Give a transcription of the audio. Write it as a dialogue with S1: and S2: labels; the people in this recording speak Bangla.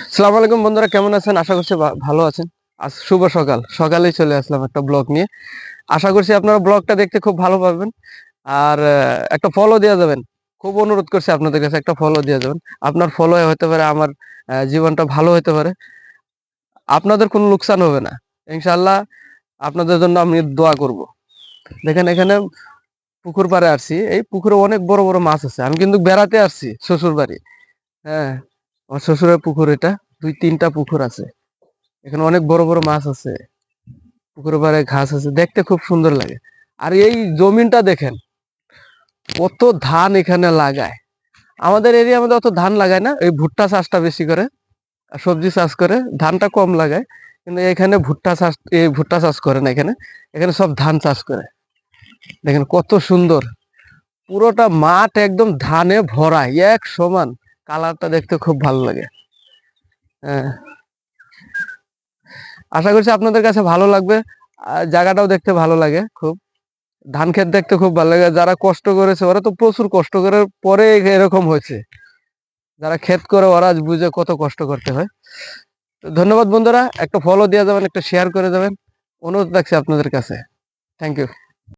S1: আসসালামু আলাইকুম বন্ধুরা, কেমন আছেন? আশা করছি ভালো আছেন। আজ শুভ সকাল, সকালেই চলে আসলাম একটা ব্লগ নিয়ে। আশা করছি আপনারা ব্লগটা দেখতে খুব ভালো পাবেন। আর একটা ফলো দেওয়া যাবেন, খুব অনুরোধ করছি আপনাদের কাছে, একটা ফলো দেওয়া যাবেন। আপনার ফলো হতে পারে আমার জীবনটা ভালো হতে পারে, আপনাদের কোনো লোকসান হবে না ইনশাআল্লাহ। আপনাদের জন্য আমি দোয়া করব। দেখেন এখানে পুকুর পাড়ে আসছি, এই পুকুরে অনেক বড় বড় মাছ আছে। আমি কিন্তু বেড়াতে আসছি শ্বশুর বাড়ি। হ্যাঁ, আমার শ্বশুরের পুকুর এটা, দুই তিনটা পুকুর আছে। এখানে অনেক বড় বড় মাছ আছে, পুকুরের পাড়ে ঘাস আছে, দেখতে খুব সুন্দর লাগে। আর এই জমিনটা দেখেন, কত ধান এখানে লাগায়। আমাদের এরিয়ার মধ্যে অত ধান লাগায় না, এই ভুট্টা চাষটা বেশি করে, আর সবজি চাষ করে, ধানটা কম লাগায়। কিন্তু এখানে ভুট্টা চাষ, এই ভুট্টা চাষ করে না এখানে, এখানে সব ধান চাষ করে। দেখেন কত সুন্দর, পুরোটা মাঠ একদম ধানে ভরা, এক সমান। কালারটা দেখতে খুব ভালো লাগে। হ্যাঁ, আশা করছি আপনাদের কাছে ভালো লাগবে। আর জায়গাটাও দেখতে ভালো লাগে খুব। ধান ক্ষেত দেখতে খুব ভালো লাগে। যারা কষ্ট করেছে ওরা তো প্রচুর কষ্ট করার পরে এরকম হয়েছে। যারা ক্ষেত করে ওরা আজ বুঝে কত কষ্ট করতে হয়। তো ধন্যবাদ বন্ধুরা, একটা ফলো দিয়ে যাবেন, একটা শেয়ার করে যাবেন, অনুরোধ রাখছি আপনাদের কাছে। Thank you.